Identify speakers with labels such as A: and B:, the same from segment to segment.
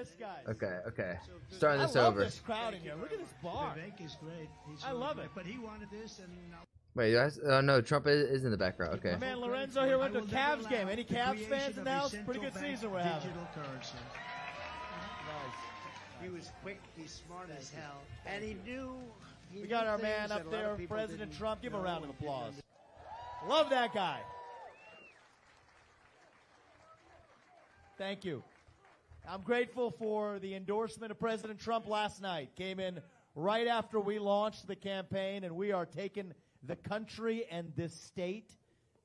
A: this, guys.
B: Okay. Starting this
A: I love
B: over.
A: this crowd in here. Look at this bar.
C: Vivek is great.
A: I love it.
C: But he wanted this, and
B: Wait, guys? No, Trump is in the background. Okay.
A: My man Lorenzo here went to a Cavs game. Any Cavs fans in the house? Pretty good season we're having.
C: Currency.
D: He was quick. He's smart as hell, and he knew.
A: We got our man up there, President Trump. Give him a round of applause. Love that guy. Thank you. I'm grateful for the endorsement of President Trump last night. Came in right after we launched the campaign, and we are taking the country and this state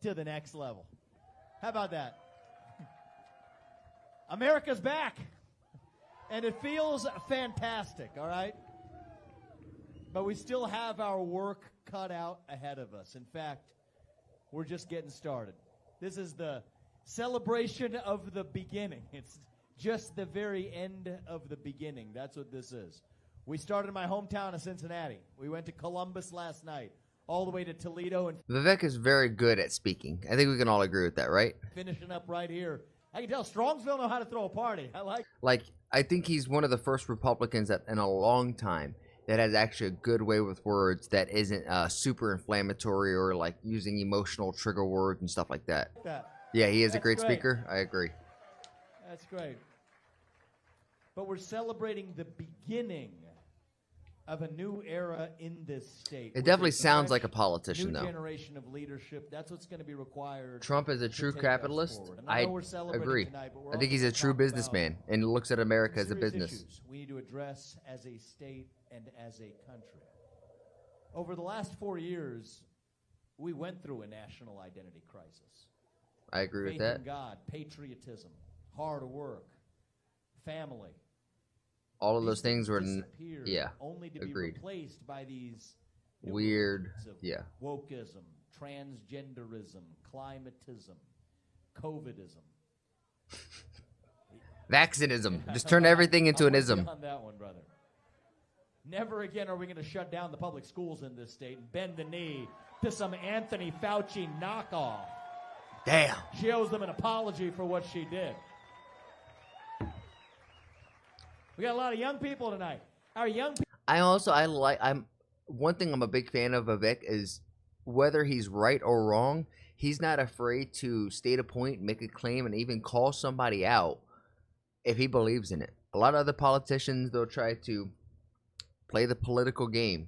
A: to the next level. How about that? America's back, and it feels fantastic, all right? But we still have our work cut out ahead of us. In fact, we're just getting started. This is the celebration of the beginning. It's just the very end of the beginning. That's what this is. We started in my hometown of Cincinnati. We went to Columbus last night, all the way to Toledo, and
B: Vivek is very good at speaking. I think we can all agree with that, right?
A: finishing up right here. I can tell Strongsville know how to throw a party.
B: I think he's one of the first Republicans that in a long time that has actually a good way with words that isn't super inflammatory or like using emotional trigger words and stuff like that. Yeah, he is a great speaker. I agree.
A: That's great. But we're celebrating the beginning of a new era in this state.
B: It definitely sounds like a politician,
A: new
B: though.
A: Generation of leadership. That's what's going to be required.
B: Trump is a true capitalist. I agree.
A: Tonight,
B: I think he's a true businessman and looks at America as a business.
A: Issues we need to address as a state and as a country. Over the last 4 years, we went through a national identity crisis.
B: I agree with
A: Faith
B: that.
A: in God, patriotism, hard work, family.
B: All of those things were,
A: only to
B: agreed.
A: be replaced by these new
B: Weird,
A: words of
B: yeah.
A: wokeism, transgenderism, climatism, COVIDism.
B: Vaccinism. Just turn everything into an ism.
A: On that one, brother. Never again are we going to shut down the public schools in this state and bend the knee to some Anthony Fauci knockoff.
B: Damn.
A: She owes them an apology for what she did. We got a lot of young people tonight. Our young people.
B: One thing I'm a big fan of Vivek is whether he's right or wrong, he's not afraid to state a point, make a claim, and even call somebody out if he believes in it. A lot of other politicians, they'll try to play the political game,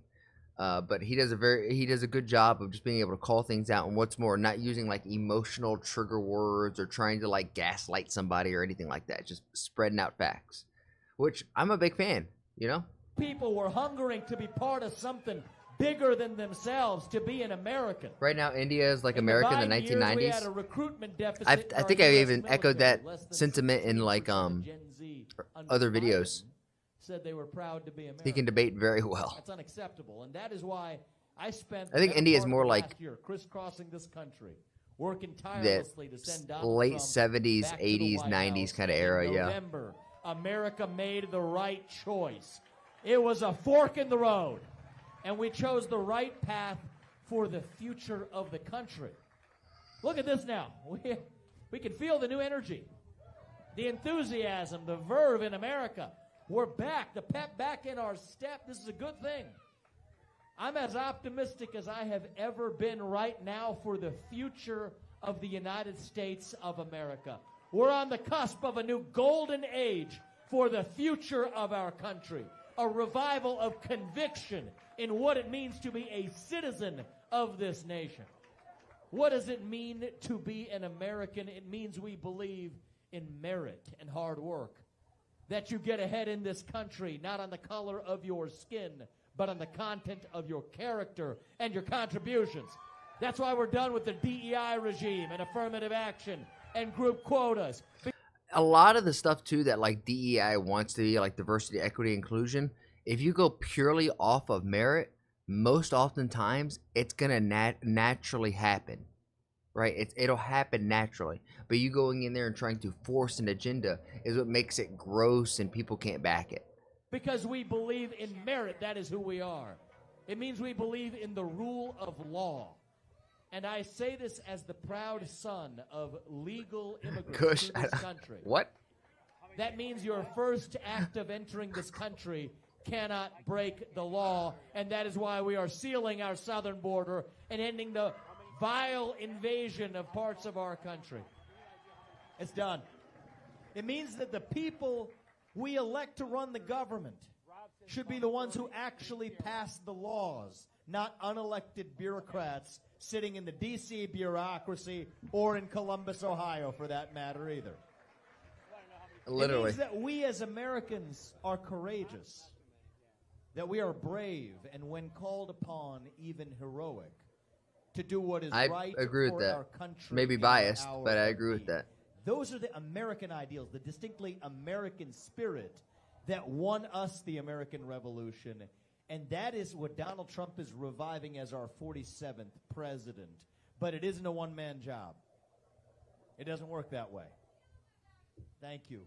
B: but he does a good job of just being able to call things out, and what's more, not using like emotional trigger words or trying to like gaslight somebody or anything like that. Just spreading out facts, which I'm a big fan, you know?
A: People were hungering to be part of something bigger than themselves, to be an American.
B: Right now, India is like America in the 1990s.
A: We had a recruitment deficit
B: I think I even echoed that sentiment in like other videos.
A: Said they were proud to be American.
B: He can debate very well.
A: That's unacceptable, and that is why I spent.
B: I think India is more like
A: year crisscrossing this country, working tirelessly to send Donald
B: late
A: Trump
B: 70s,
A: back to
B: 80s,
A: the White
B: 90s
A: House.
B: kind of era.
A: In
B: Yeah.
A: November, America made the right choice. It was a fork in the road, and we chose the right path for the future of the country. Look at this now. We can feel the new energy, the enthusiasm, the verve in America. We're back, the pep back in our step. This is a good thing. I'm as optimistic as I have ever been right now for the future of the United States of America. We're on the cusp of a new golden age for the future of our country. A revival of conviction in what it means to be a citizen of this nation. What does it mean to be an American? It means we believe in merit and hard work. That you get ahead in this country, not on the color of your skin, but on the content of your character and your contributions. That's why we're done with the DEI regime and affirmative action and group quotas.
B: A lot of the stuff too that like DEI wants to be like diversity, equity, inclusion. If you go purely off of merit, most oftentimes it's gonna naturally happen, right? It'll happen naturally. But you going in there and trying to force an agenda is what makes it gross and people can't back it.
A: Because we believe in merit, that is who we are. It means we believe in the rule of law. And I say this as the proud son of legal immigrants to this country.
B: What?
A: That means your first act of entering this country cannot break the law, and that is why we are sealing our southern border and ending the vile invasion of parts of our country. It's done. It means that the people we elect to run the government should be the ones who actually pass the laws, not unelected bureaucrats sitting in the D.C. bureaucracy or in Columbus, Ohio, for that matter, either.
B: Literally.
A: It means that we as Americans are courageous, that we are brave, and when called upon, even heroic, to do what is right
B: agree
A: for
B: with that.
A: our country.
B: Maybe biased, but I agree with that.
A: Those are the American ideals, the distinctly American spirit that won us the American Revolution, and that is what Donald Trump is reviving as our 47th president. But it isn't a one-man job. It doesn't work that way. Thank you.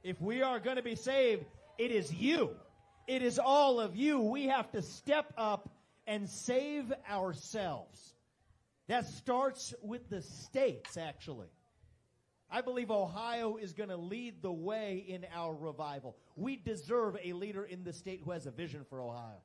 A: If we are going to be saved, it is you. It is all of you. We have to step up and save ourselves. That starts with the states, actually. I believe Ohio is going to lead the way in our revival. We deserve a leader in this state who has a vision for Ohio.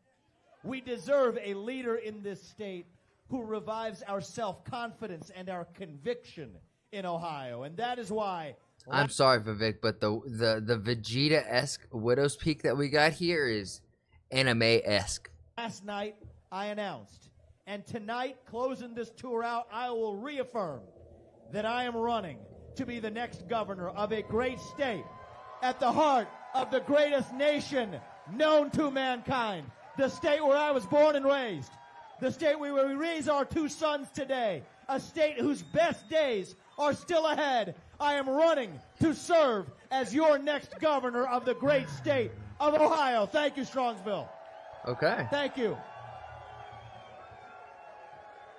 A: We deserve a leader in this state who revives our self-confidence and our conviction in Ohio. And that is why...
B: I'm sorry, Vivek, but the Vegeta-esque Widow's Peak that we got here is anime-esque.
A: Last night, I announced, and tonight, closing this tour out, I will reaffirm that I am running to be the next governor of a great state at the heart of the greatest nation known to mankind, the state where I was born and raised, the state where we raise our two sons today, a state whose best days are still ahead. I am running to serve as your next governor of the great state of Ohio. Thank you, Strongsville.
B: Okay.
A: Thank you.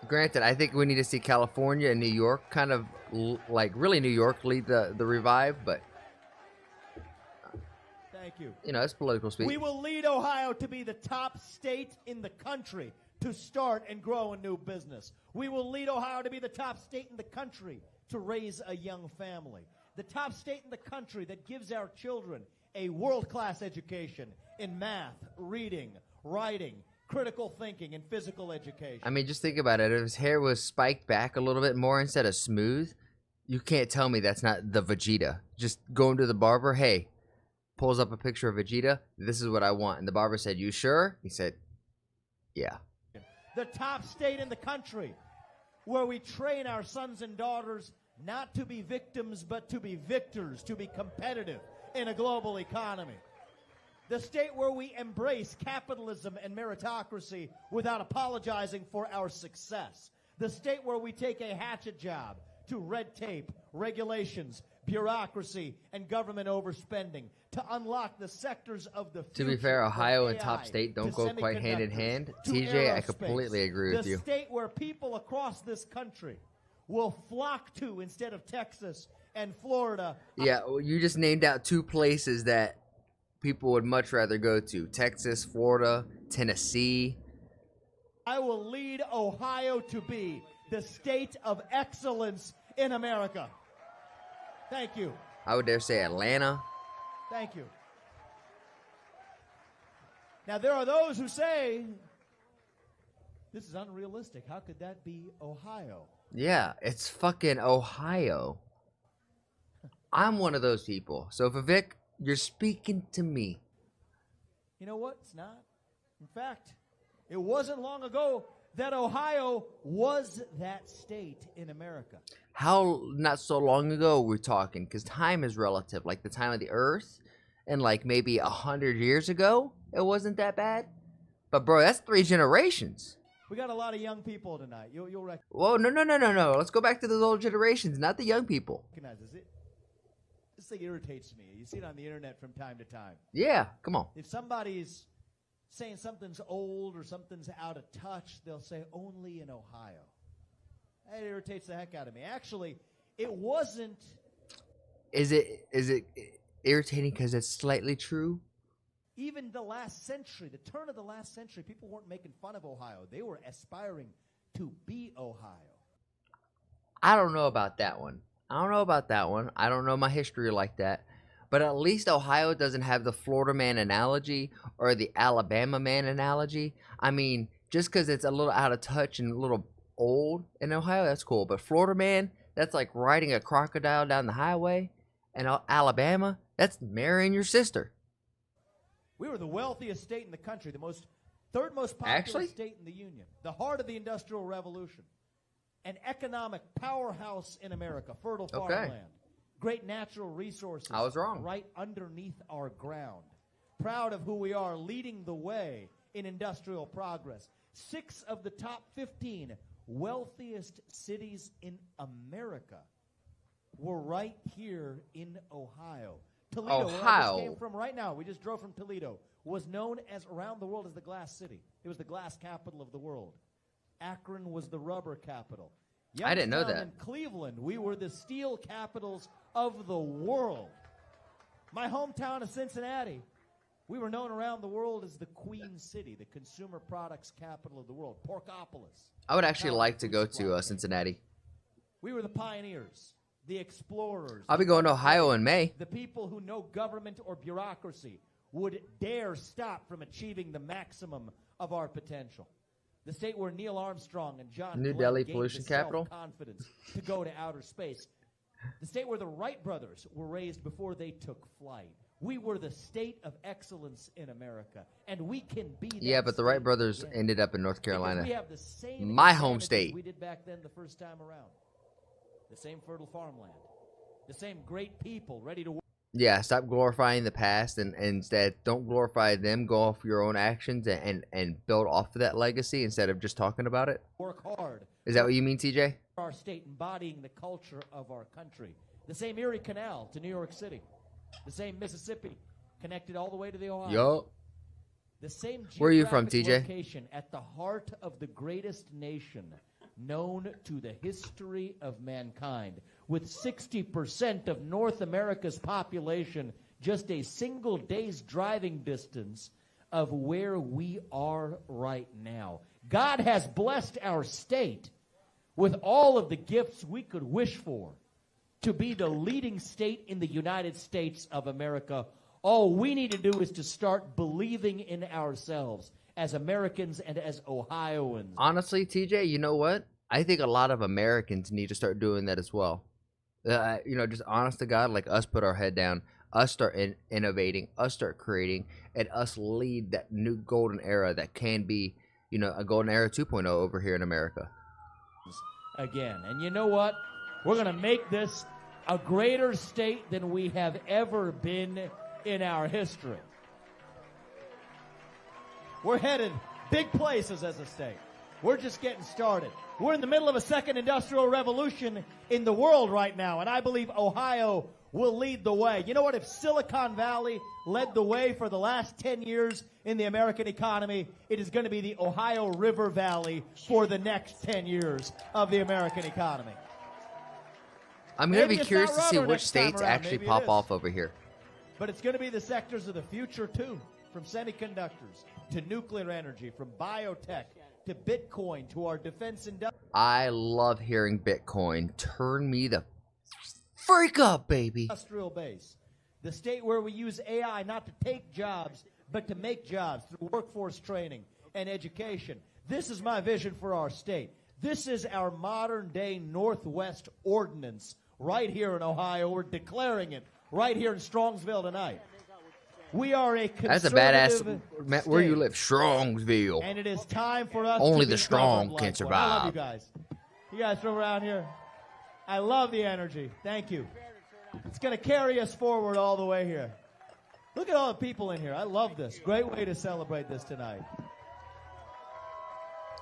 B: Granted, I think we need to see California and New York kind of, like, really New York lead the revive, but...
A: Thank you.
B: You know, it's political speech.
A: We will lead Ohio to be the top state in the country to start and grow a new business. We will lead Ohio to be the top state in the country to raise a young family. The top state in the country that gives our children a world-class education in math, reading, writing, critical thinking, and physical education.
B: I mean, just think about it. If his hair was spiked back a little bit more instead of smooth, you can't tell me that's not the Vegeta. Just going to the barber, hey, pulls up a picture of Vegeta, this is what I want. And the barber said, you sure? He said, yeah.
A: The top state in the country where we train our sons and daughters not to be victims, but to be victors, to be competitive in a global economy. The state where we embrace capitalism and meritocracy without apologizing for our success. The state where we take a hatchet job to red tape, regulations, bureaucracy, and government overspending to unlock the sectors of the future.
B: To be fair, Ohio and
A: AI,
B: top state don't go quite hand in hand.
A: to
B: TJ, I
A: aerospace.
B: completely agree with you.
A: The state where people across this country will flock to instead of Texas and Florida.
B: Yeah, well, you just named out two places that people would much rather go to. Texas, Florida, Tennessee.
A: I will lead Ohio to be the state of excellence in America. Thank you.
B: I would dare say Atlanta.
A: Thank you. Now, there are those who say, this is unrealistic. How could that be Ohio?
B: Yeah, it's fucking Ohio. I'm one of those people. So, Vivek, you're speaking to me.
A: You know what? It's not. In fact, it wasn't long ago that Ohio was that state in America.
B: How not so long ago we're talking? Because time is relative. Like the time of the Earth, and like maybe 100 years ago, it wasn't that bad. But bro, that's 3 generations.
A: We got a lot of young people tonight. You'll
B: Whoa, no. Let's go back to those old generations, not the young people.
A: recognize this. This thing irritates me. You see it on the internet from time to time.
B: Yeah, come on.
A: If somebody's saying something's old or something's out of touch, they'll say only in Ohio. That irritates the heck out of me. Actually, it wasn't.
B: Is it irritating because it's slightly true?
A: Even the last century, the turn of the last century, people weren't making fun of Ohio. They were aspiring to be Ohio.
B: I don't know about that one. I don't know my history like that. But at least Ohio doesn't have the Florida man analogy or the Alabama man analogy. I mean, just because it's a little out of touch and a little old in Ohio, that's cool. But Florida man, that's like riding a crocodile down the highway. And Alabama, that's marrying your sister.
A: We were the wealthiest state in the country, the third most popular state in the Union, the heart of the Industrial Revolution, an economic powerhouse in America, fertile farmland, great natural resources.
B: I was wrong.
A: Right underneath our ground. Proud of who we are, leading the way in industrial progress. 6 of the top 15 wealthiest cities in America were right here in Ohio. Toledo, where I just came from right now, we just drove from Toledo, was known as around the world as the glass city. It was the glass capital of the world. Akron was the rubber capital.
B: I didn't know that.
A: In Cleveland, we were the steel capitals of the world. My hometown of Cincinnati, we were known around the world as the Queen City, the consumer products capital of the world, Porkopolis.
B: I would actually like to go to Cincinnati.
A: We were the pioneers, the explorers.
B: I'll be going to Ohio in May.
A: The people who no government or bureaucracy would dare stop from achieving the maximum of our potential. The state where Neil Armstrong and John
B: New
A: Glenn
B: Delhi
A: gained
B: pollution
A: the
B: capital.
A: Self-confidence to go to outer space. The state where the Wright brothers were raised before they took flight. We were the state of excellence in America, and we can be that.
B: Yeah, but the Wright brothers
A: again.
B: ended up in North Carolina.
A: We have the same
B: My home
A: advantages
B: state.
A: we did back then the first time around. The same fertile farmland. The same great people ready to work.
B: Yeah, stop glorifying the past and instead don't glorify them. Go off your own actions and build off of that legacy instead of just talking about it.
A: Work hard.
B: Is that what you mean, TJ?
A: Our state embodying the culture of our country. The same Erie Canal to New York City. The same Mississippi connected all the way to the Ohio.
B: Yo.
A: The same
B: Where are you from,
A: geographic
B: TJ?
A: Location at the heart of the greatest nation known to the history of mankind. With 60% of North America's population just a single day's driving distance of where we are right now. God has blessed our state with all of the gifts we could wish for to be the leading state in the United States of America. All we need to do is to start believing in ourselves as Americans and as Ohioans.
B: Honestly, TJ, you know what? I think a lot of Americans need to start doing that as well. Just honest to God, like us put our head down, us start innovating, us start creating, and us lead that new golden era that can be, a golden era 2.0 over here in America.
A: Again. And you know what? We're going to make this a greater state than we have ever been in our history. We're headed big places as a state. We're just getting started. We're in the middle of a second industrial revolution in the world right now, and I believe Ohio will lead the way. You know what? If Silicon Valley led the way for the last 10 years in the American economy, it is going to be the Ohio River Valley for the next 10 years of the American economy.
B: I'm going to be
A: Maybe it's
B: curious
A: not
B: to see
A: rubber
B: which
A: next time
B: states
A: around.
B: actually
A: Maybe it
B: pop
A: is.
B: off over here.
A: But it's going to be the sectors of the future, too, from semiconductors to nuclear energy, from biotech to Bitcoin to our defense industry.
B: I love hearing Bitcoin. Turn me the freak up, baby.
A: Industrial base. The state where we use AI not to take jobs, but to make jobs through workforce training and education. This is my vision for our state. This is our modern-day Northwest Ordinance right here in Ohio. We're declaring it right here in Strongsville tonight. We are a
B: That's a
A: conservative
B: badass. Where you
A: state.
B: live, Strongsville.
A: And it is time for us
B: Only
A: to
B: the
A: be
B: strong
A: governed
B: can
A: like one. I love you
B: survive.
A: guys. You guys from around here. I love the energy. Thank you. It's going to carry us forward all the way here. Look at all the people in here. I love this. Great way to celebrate this tonight.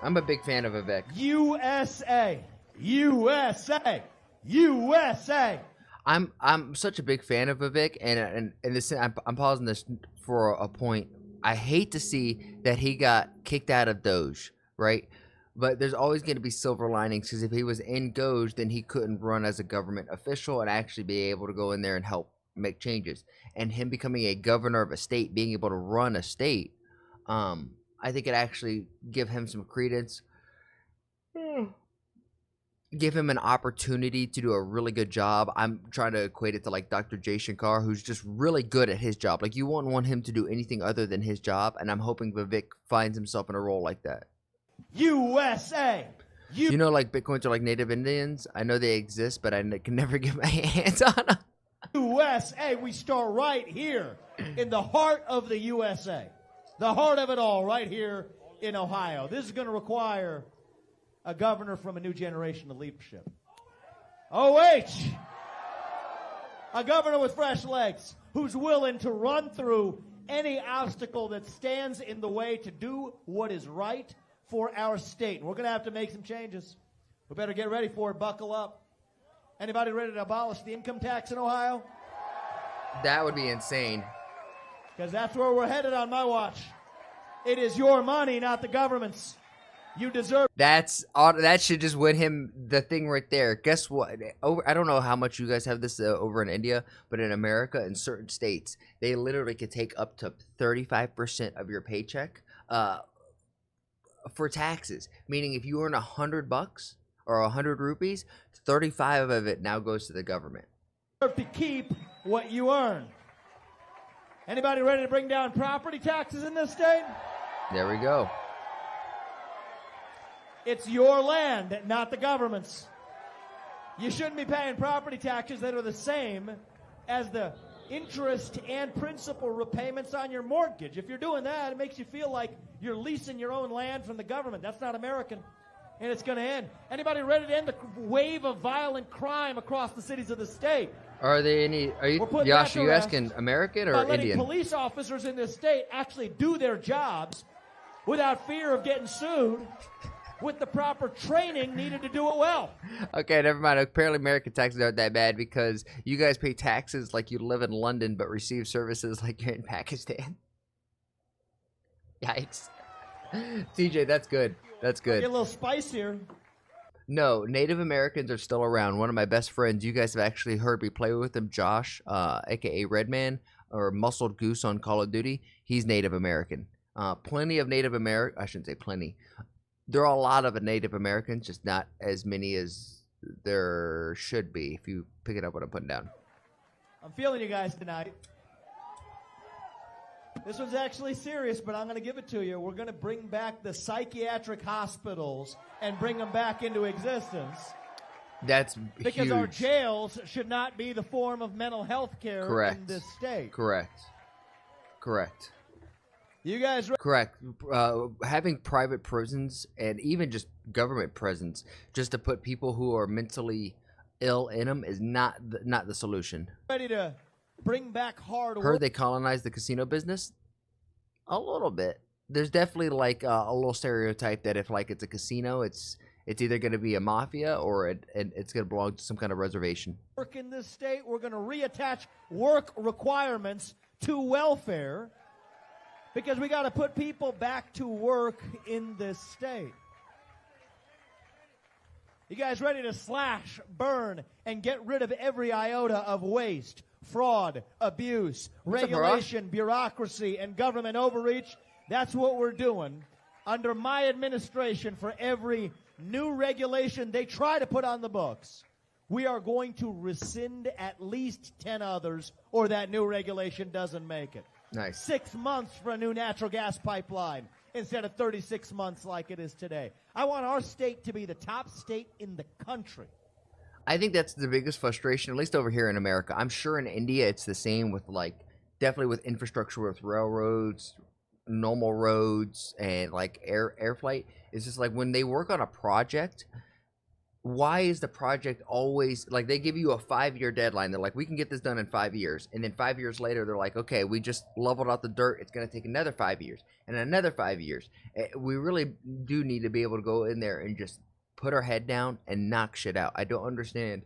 B: I'm a big fan of Vivek.
A: USA. USA. USA.
B: I'm such a big fan of Vivek, and this I'm pausing this for a point. I hate to see that he got kicked out of Doge, right? But there's always going to be silver linings, because if he was in Doge, then he couldn't run as a government official and actually be able to go in there and help make changes. And him becoming a governor of a state, being able to run a state, I think it actually give him some credence. give him an opportunity to do a really good job. I'm trying to equate it to like Dr. Jay Shankar, who's just really good at his job. Like, you wouldn't want him to do anything other than his job, and I'm hoping Vivek finds himself in a role like that.
A: USA.
B: You know, like Bitcoins are like Native Indians. I know they exist, but I can never get my hands on them.
A: USA. We start right here in the heart of the USA. The heart of it all right here in Ohio. This is going to require a governor from a new generation of leadership. OH! A governor with fresh legs who's willing to run through any obstacle that stands in the way to do what is right for our state. We're going to have to make some changes. We better get ready for it. Buckle up. Anybody ready to abolish the income tax in Ohio?
B: That would be insane.
A: Because that's where we're headed on my watch. It is your money, not the government's. You deserve.
B: That should just win him the thing right there. Guess what? I don't know how much you guys have this over in India, but in America, in certain states, they literally could take up to 35% of your paycheck for taxes. Meaning, if you earn $100 or 100 rupees, 35 of it now goes to the government.
A: To keep what you earn. Anybody ready to bring down property taxes in this state?
B: There we go.
A: It's your land, not the government's. You shouldn't be paying property taxes that are the same as the interest and principal repayments on your mortgage. If you're doing that, it makes you feel like you're leasing your own land from the government. That's not American, and it's going to end. Anybody ready to end the wave of violent crime across the cities of the state?
B: Are you Yash, are you asking American or
A: letting
B: Indian?
A: Police officers in this state actually do their jobs without fear of getting sued, with the proper training needed to do it well.
B: Okay, never mind. Apparently American taxes aren't that bad because you guys pay taxes like you live in London but receive services like you're in Pakistan. Yikes. TJ, that's good. That's good.
A: Get a little spice here.
B: No, Native Americans are still around. One of my best friends, you guys have actually heard me play with him, Josh, a.k.a. Redman, or Muscled Goose on Call of Duty. He's Native American. Plenty of Native American, I shouldn't say plenty. There are a lot of Native Americans, just not as many as there should be, if you pick it up what I'm putting down.
A: I'm feeling you guys tonight. This one's actually serious, but I'm going to give it to you. We're going to bring back the psychiatric hospitals and bring them back into existence.
B: That's
A: because
B: huge.
A: Our jails should not be the form of mental health care in this state.
B: Correct.
A: You guys
B: correct. Having private prisons and even just government prisons just to put people who are mentally ill in them is not the solution.
A: Ready to bring back hard work?
B: Heard they colonized the casino business? A little bit. There's definitely like a little stereotype that if like it's a casino, it's either going to be a mafia or it's going to belong to some kind of reservation.
A: Work in this state, we're going to reattach work requirements to welfare. Because we got to put people back to work in this state. You guys ready to slash, burn, and get rid of every iota of waste, fraud, abuse, regulation, bureaucracy, and government overreach? That's what we're doing. Under my administration, for every new regulation they try to put on the books, we are going to rescind at least 10 others, or that new regulation doesn't make it.
B: Nice.
A: 6 months for a new natural gas pipeline instead of 36 months like it is today. I want our state to be the top state in the country.
B: I think that's the biggest frustration, at least over here in America. I'm sure in India it's the same with definitely with infrastructure, with railroads, normal roads, and like air flight. It's just like when they work on a project, why is the project always like they give you a 5-year deadline? They're like, we can get this done in 5 years. And then 5 years later, they're like, okay, we just leveled out the dirt. It's going to take another 5 years and another 5 years. We really do need to be able to go in there and just put our head down and knock shit out. I don't understand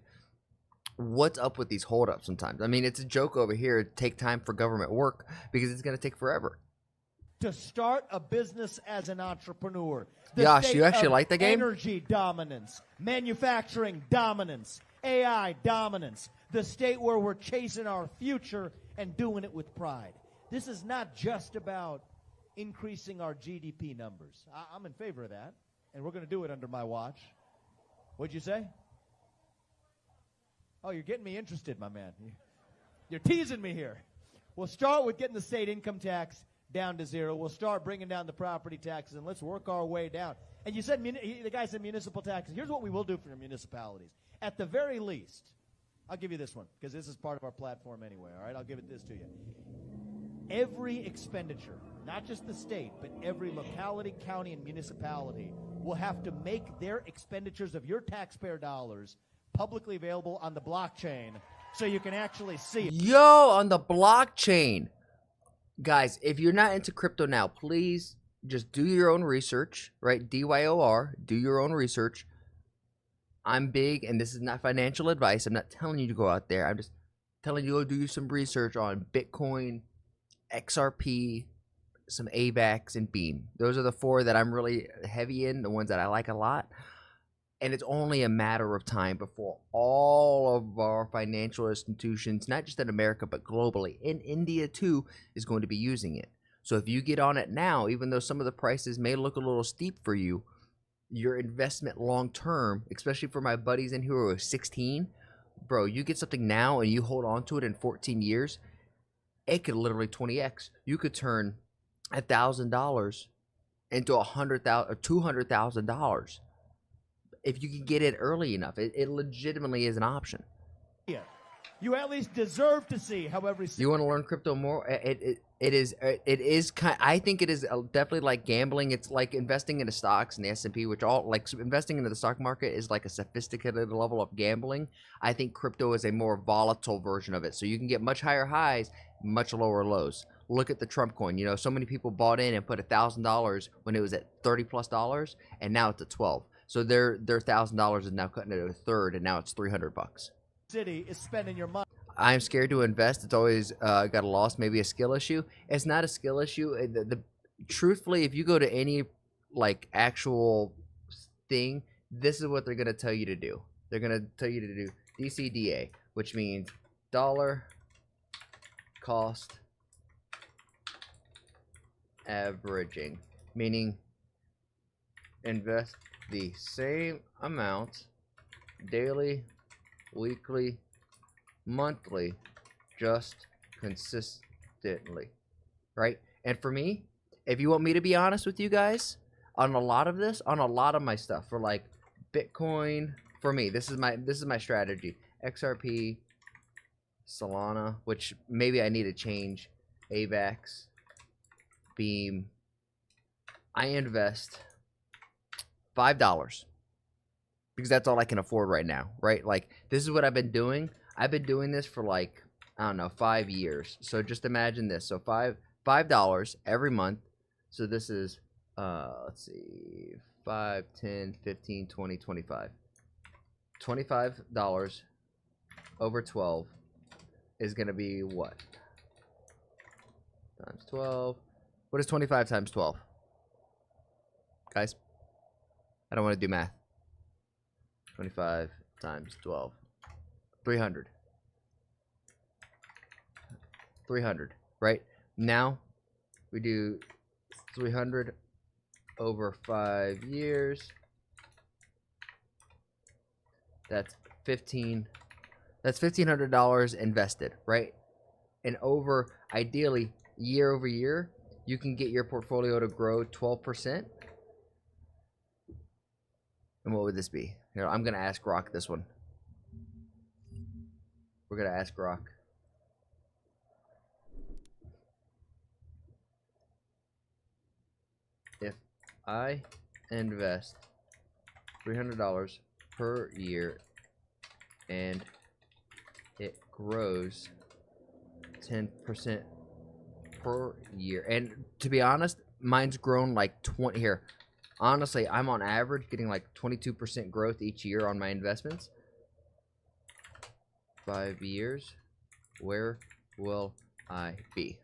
B: what's up with these holdups sometimes. I mean, it's a joke over here. Take time for government work because it's going to take forever.
A: To start a business as an entrepreneur.
B: Yash, you actually like the game?
A: Energy dominance, manufacturing dominance, AI dominance. The state where we're chasing our future and doing it with pride. This is not just about increasing our GDP numbers. I'm in favor of that, and we're going to do it under my watch. What'd you say? Oh, you're getting me interested, my man. You're teasing me here. We'll start with getting the state income tax down to zero. We'll start bringing down the property taxes, and let's work our way down. And you said, the guy said municipal taxes. Here's what we will do for your municipalities. At the very least, I'll give you this one, because this is part of our platform anyway, all right? I'll give this to you. Every expenditure, not just the state, but every locality, county, and municipality will have to make their expenditures of your taxpayer dollars publicly available on the blockchain so you can actually see it.
B: Yo, on the blockchain. Guys, if you're not into crypto now, please just do your own research, right? DYOR, do your own research. I'm big, and this is not financial advice. I'm not telling you to go out there. I'm just telling you to go do some research on Bitcoin, XRP, some AVAX, and Beam. Those are the four that I'm really heavy in, the ones that I like a lot. And it's only a matter of time before all of our financial institutions, not just in America, but globally, in India too, is going to be using it. So if you get on it now, even though some of the prices may look a little steep for you, your investment long term, especially for my buddies in here who are 16, bro, you get something now and you hold on to it in 14 years, it could literally 20x. You could turn $1,000 into $100,000 or $200,000 if you can get it early enough. It legitimately is an option.
A: Yeah. You at least deserve to see how every.
B: You want to learn crypto more? It is kind. I think it is definitely like gambling. It's like investing into stocks and the S&P, which all like investing into the stock market is like a sophisticated level of gambling. I think crypto is a more volatile version of it. So you can get much higher highs, much lower lows. Look at the Trump coin. You know, so many people bought in and put $1,000 when it was at $30+, and now it's at 12. So their $1,000 is now cutting it to a third, and now it's $300.
A: City is spending your money.
B: I'm scared to invest. It's always got a loss, maybe a skill issue. It's not a skill issue. Truthfully, if you go to any like actual thing, this is what they're gonna tell you to do. They're gonna tell you to do DCDA, which means dollar cost averaging, meaning invest the same amount daily, weekly, monthly, just consistently, right? And for me, if you want me to be honest with you guys, on a lot of this, on a lot of my stuff, for like Bitcoin, for me, this is my strategy. XRP, Solana, which maybe I need to change, AVAX, Beam. I invest $5 because that's all I can afford right now, right? Like, this is what I've been doing. I've been doing this for like, I don't know, 5 years. So just imagine this. So $5 every month. So this is, let's see, 5, 10, 15, 20, 25. $25 over 12 is going to be what? Times 12. What is 25 times 12? Guys? I don't want to do math. 25 times 12. 300. 300, right? Now we do 300 over 5 years. That's $1,500 invested, right? And over, ideally, year over year, you can get your portfolio to grow 12%. And what would this be? Here, I'm gonna ask Rock this one. We're gonna ask Rock. If I invest $300 per year and it grows 10% per year, and to be honest, mine's grown like 20 here. Honestly, I'm on average getting like 22% growth each year on my investments. 5 years, where will I be?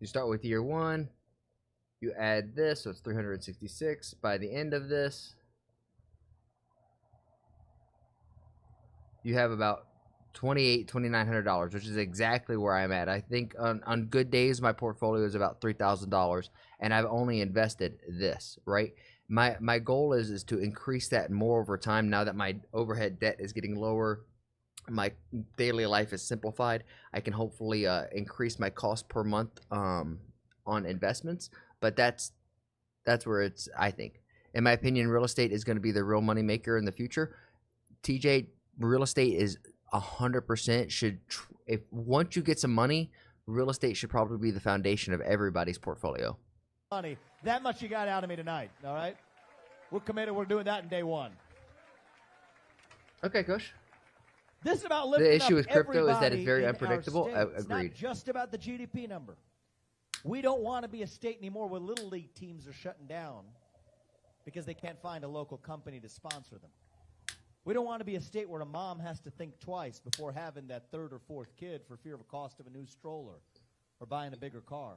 B: You start with year 1, you add this, so it's 366. By the end of this, you have about $2,900, which is exactly where I'm at. I think on good days, my portfolio is about $3,000, and I've only invested this, right? My goal is to increase that more over time. Now that my overhead debt is getting lower, my daily life is simplified. I can hopefully increase my cost per month on investments. But that's where it's. I think, in my opinion, real estate is going to be the real money maker in the future. TJ, real estate is 100% should. If once you get some money, real estate should probably be the foundation of everybody's portfolio.
A: Money. That much you got out of me tonight, all right? We're committed. We're doing that in day one.
B: Okay, Kush.
A: This is about lifting
B: The issue
A: up
B: with crypto is that it's very
A: everybody in
B: unpredictable.
A: our state.
B: Agreed.
A: It's not just about the GDP number. We don't want to be a state anymore where little league teams are shutting down because they can't find a local company to sponsor them. We don't want to be a state where a mom has to think twice before having that third or fourth kid for fear of a cost of a new stroller or buying a bigger car.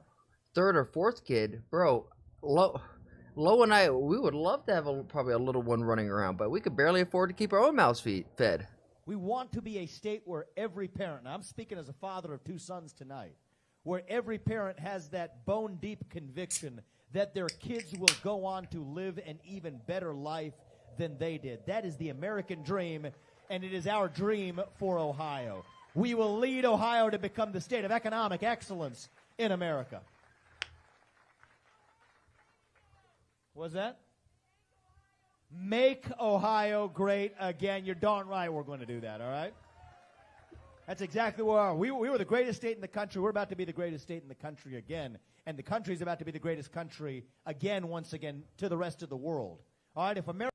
B: Third or fourth kid, bro. Lo and I, we would love to have probably a little one running around, but we could barely afford to keep our own mouths fed.
A: We want to be a state where every parent, and I'm speaking as a father of 2 sons tonight, where every parent has that bone-deep conviction that their kids will go on to live an even better life than they did. That is the American dream, and it is our dream for Ohio. We will lead Ohio to become the state of economic excellence in America. What's that? Make Ohio great again. You're darn right we're going to do that, all right? That's exactly where we are. We were the greatest state in the country. We're about to be the greatest state in the country again. And the country's about to be the greatest country again, once again, to the rest of the world. All right, if America...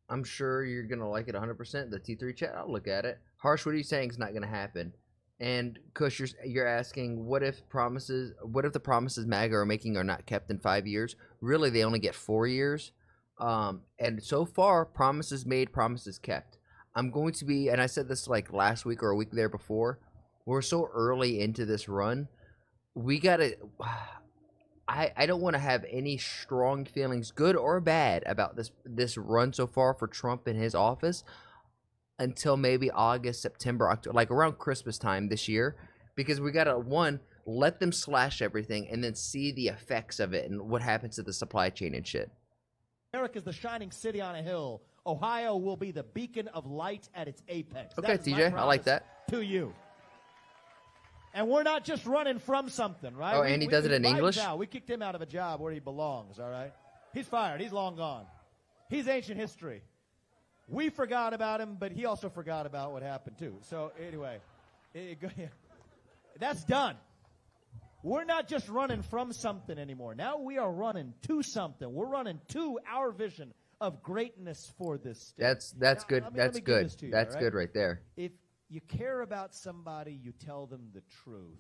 B: I'm sure you're going to like it 100%. The T3 chat, I'll look at it. Harsh, what are you saying is not going to happen? And Kush, you're asking, what if the promises MAGA are making are not kept in 5 years? Really, they only get 4 years. And so far, promises made, promises kept. I'm going to be, and I said this like last week or a week there before, we're so early into this run. We got to, I don't want to have any strong feelings, good or bad, about this run so far for Trump in his office until maybe August, September, October, like around Christmas time this year, because we got to, let them slash everything and then see the effects of it and what happens to the supply chain and shit.
A: America's the shining city on a hill. Ohio will be the beacon of light at its apex.
B: Okay, TJ, I like that.
A: To you. And we're not just running from something, right?
B: Oh, and he does it in English?
A: We kicked him out of a job where he belongs, all right? He's fired. He's long gone. He's ancient history. We forgot about him, but he also forgot about what happened, too. So, anyway, that's done. We're not just running from something anymore. Now we are running to something. We're running to our vision of greatness for this state.
B: That's good. That's good. That's
A: right?
B: good right there.
A: If you care about somebody, you tell them the truth.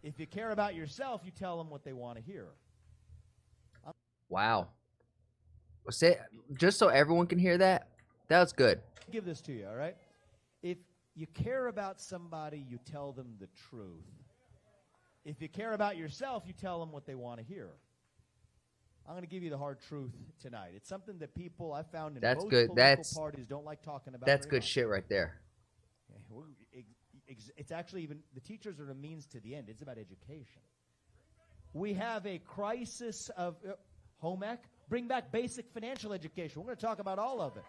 A: If you care about yourself, you tell them what they want to hear.
B: Wow. Say just so everyone can hear that. That was good.
A: I'll give this to you, all right? If you care about somebody, you tell them the truth. If you care about yourself, you tell them what they want to hear. I'm going to give you the hard truth tonight. It's something that people I found in most political parties don't like talking about.
B: That's good shit right there.
A: It's actually even the teachers are a means to the end. It's about education. We have a crisis of home ec. Bring back basic financial education. We're going to talk about all of it.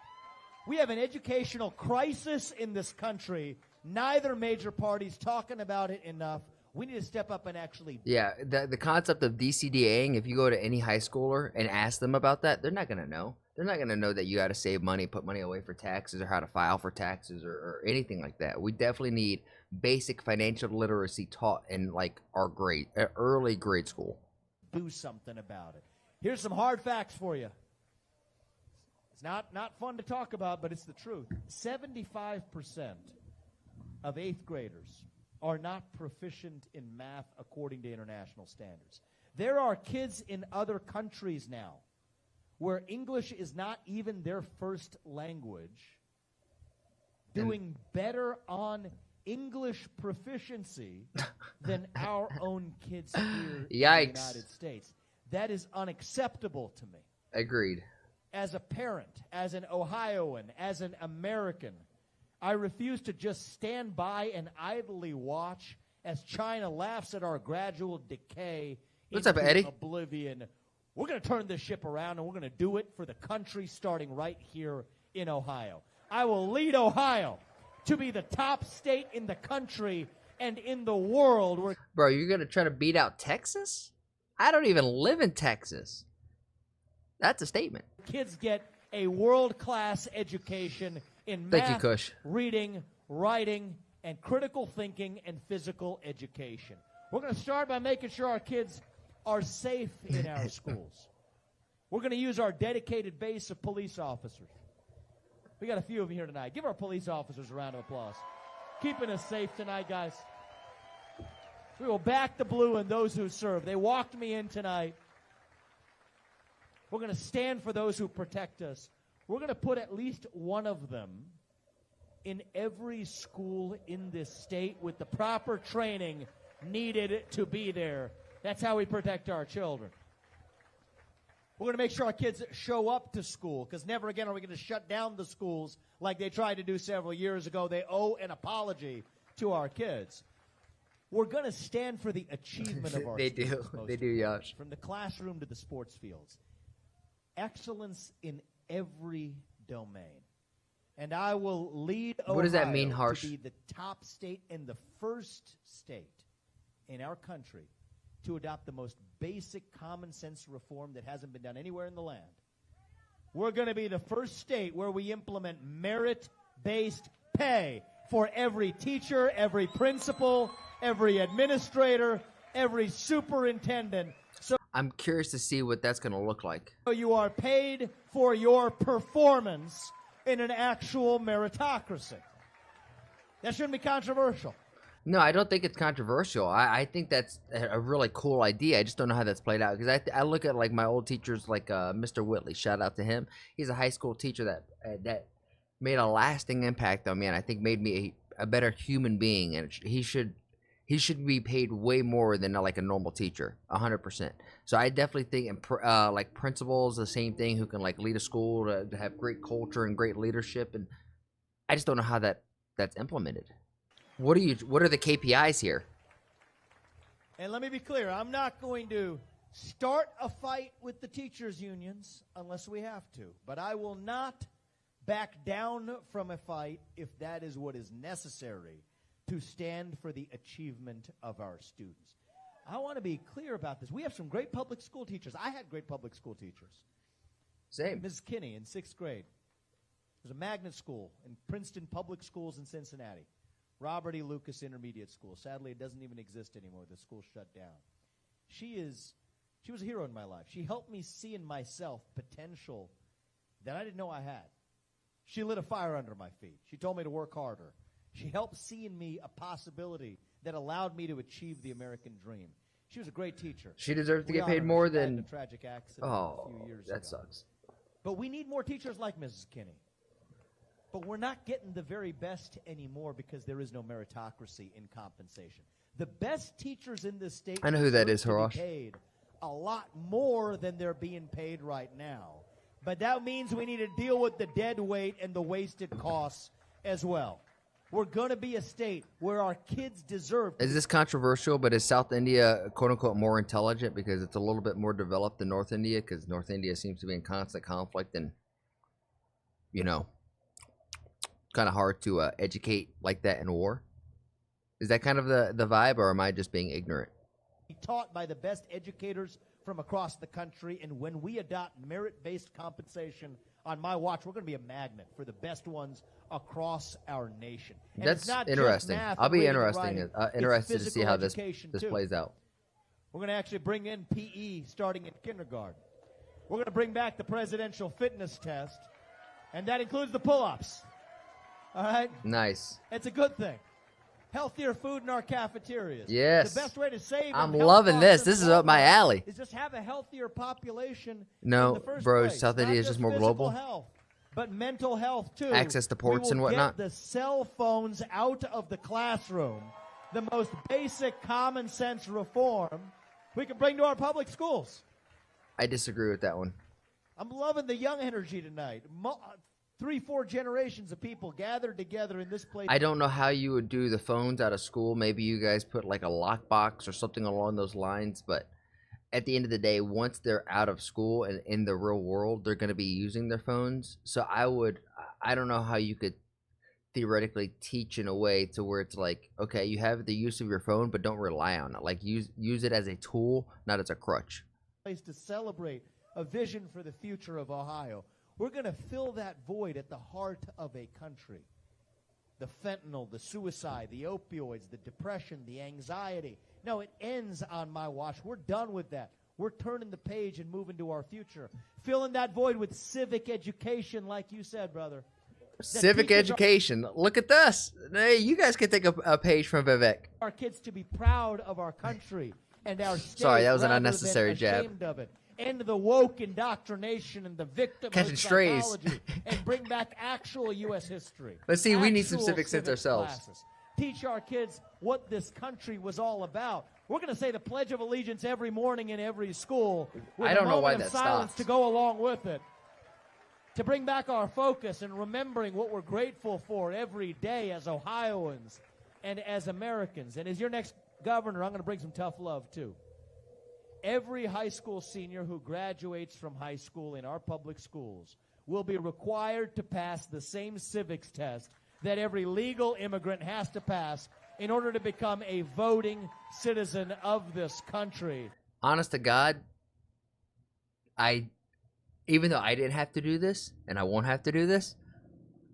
A: We have an educational crisis in this country. Neither major party's talking about it enough. We need to step up and actually...
B: Yeah, the concept of DCDAing, if you go to any high schooler and ask them about that, they're not going to know. They're not going to know that you got to save money, put money away for taxes, or how to file for taxes, or anything like that. We definitely need basic financial literacy taught in, like, our early grade school.
A: Do something about it. Here's some hard facts for you. It's not fun to talk about, but it's the truth. 75% of 8th graders are not proficient in math according to international standards. There are kids in other countries now where English is not even their first language doing better on English proficiency than our own kids here in the United States. That is unacceptable to me.
B: Agreed.
A: As a parent, as an Ohioan, as an American, I refuse to just stand by and idly watch as China laughs at our gradual decay into oblivion We're going to turn this ship around, and we're going to do it for the country starting right here in Ohio. I will lead Ohio to be the top state in the country and in the world.
B: Bro, you're going to try to beat out Texas? I don't even live in Texas. That's a statement.
A: Kids get a world-class education in
B: Thank you,
A: math,
B: Kush.
A: reading, writing, and critical thinking and physical education. We're going to start by making sure our kids are safe in our schools. We're going to use our dedicated base of police officers. We got a few of you here tonight. Give our police officers a round of applause. Keeping us safe tonight, guys. We will back the blue and those who serve. They walked me in tonight. We're going to stand for those who protect us. We're going to put at least one of them in every school in this state with the proper training needed to be there. That's how we protect our children. We're going to make sure our kids show up to school, because never again are we going to shut down the schools like they tried to do several years ago. They owe an apology to our kids. We're going to stand for the achievement of our
B: They
A: students.
B: do. They do, Yash.
A: From the classroom to the sports fields. Excellence in every domain. And I will lead Ohio
B: What does that mean, Harsh?
A: to be the top state and the first state in our country to adopt the most basic common sense reform that hasn't been done anywhere in the land. We're going to be the first state where we implement merit-based pay for every teacher, every principal, every administrator, every superintendent. So
B: I'm curious to see what that's going to look like.
A: you are paid for your performance in an actual meritocracy. That shouldn't be controversial.
B: No, I don't think it's controversial. I think that's a really cool idea. I just don't know how that's played out. Because I look at like my old teachers, like Mr. Whitley. Shout out to him. He's a high school teacher that made a lasting impact on me, and I think made me a better human being. And he should be paid way more than like a normal teacher, 100%. So I definitely think like principals, the same thing, who can like lead a school to have great culture and great leadership. And I just don't know how that's implemented. What are the KPIs here?
A: And let me be clear, I'm not going to start a fight with the teachers' unions unless we have to. But I will not back down from a fight if that is what is necessary to stand for the achievement of our students. I want to be clear about this. We have some great public school teachers. I had great public school teachers.
B: Same.
A: Mrs. Kinney in 6th grade. There's a magnet school in Princeton Public Schools in Cincinnati. Robert E. Lucas Intermediate School. Sadly, it doesn't even exist anymore. The school shut down. She was a hero in my life. She helped me see in myself potential that I didn't know I had. She lit a fire under my feet. She told me to work harder. She helped see in me a possibility that allowed me to achieve the American dream. She was a great teacher.
B: She deserves to
A: We
B: get paid
A: honor her.
B: more
A: She died in
B: than.
A: a tragic accident a
B: Oh,
A: few years
B: that
A: ago.
B: sucks.
A: But we need more teachers like Mrs. Kinney. But we're not getting the very best anymore because there is no meritocracy in compensation. The best teachers in this state
B: I know who that is,
A: deserve to
B: Harash.
A: be paid a lot more than they're being paid right now. But that means we need to deal with the dead weight and the wasted costs as well. We're going to be a state where our kids deserve.
B: Is this controversial? But is South India, quote unquote, more intelligent because it's a little bit more developed than North India? Because North India seems to be in constant conflict and, kind of hard to educate like that in war. Is that kind of the vibe, or am I just being ignorant?
A: Taught by the best educators from across the country, and when we adopt merit-based compensation on my watch, we're going to be a magnet for the best ones across our nation. And
B: That's
A: it's not
B: interesting.
A: Just math
B: I'll
A: and
B: be
A: reading and
B: interested
A: writing.
B: to
A: It's
B: see how
A: physical
B: this
A: education, too.
B: plays out.
A: We're going to actually bring in PE starting in kindergarten. We're going to bring back the presidential fitness test, and that includes the pull-ups. All right?
B: Nice.
A: It's a good thing. Healthier food in our cafeterias.
B: Yes.
A: The best way to save
B: I'm
A: on health
B: loving
A: costs
B: this.
A: in
B: This
A: the
B: is up my
A: long run
B: alley.
A: Is just have a healthier population
B: No,
A: in the first
B: bro,
A: place.
B: South India
A: Not
B: is just more
A: physical
B: global.
A: health, but mental health too.
B: Access to ports
A: We
B: and
A: will
B: whatnot.
A: Get the cell phones out of the classroom. The most basic common sense reform we can bring to our public schools.
B: I disagree with that one.
A: I'm loving the young energy tonight. 3-4 generations of people gathered together in this place.
B: I don't know how you would do the phones out of school. Maybe you guys put like a lockbox or something along those lines, but at the end of the day, once they're out of school and in the real world, they're going to be using their phones. So I don't know how you could theoretically teach in a way to where it's like, okay, you have the use of your phone, but don't rely on it. Like use it as a tool, not as a crutch.
A: Place to celebrate a vision for the future of Ohio. We're going to fill that void at the heart of a country. The fentanyl, the suicide, the opioids, the depression, the anxiety. No, it ends on my watch. We're done with that. We're turning the page and moving to our future. Filling that void with civic education, like you said, brother.
B: Civic education. Look at this. Hey, you guys can take a page from Vivek.
A: Our kids to be proud of our country and our state.
B: Sorry, that was an
A: rather
B: unnecessary
A: than ashamed
B: jab.
A: of it. End the woke indoctrination and the victimhood
B: Catching strays.
A: psychology and bring back actual U.S. history.
B: Let's see, we need some
A: Actual
B: civic sense ourselves.
A: classes. Teach our kids what this country was all about. We're going to say the Pledge of Allegiance every morning in every school. With
B: I don't
A: a
B: know why
A: moment of
B: that
A: silence
B: stops.
A: to go along with it. To bring back our focus and remembering what we're grateful for every day as Ohioans and as Americans. And as your next governor, I'm going to bring some tough love too. Every high school senior who graduates from high school in our public schools will be required to pass the same civics test that every legal immigrant has to pass in order to become a voting citizen of this country.
B: Honest to God, even though I didn't have to do this, and I won't have to do this,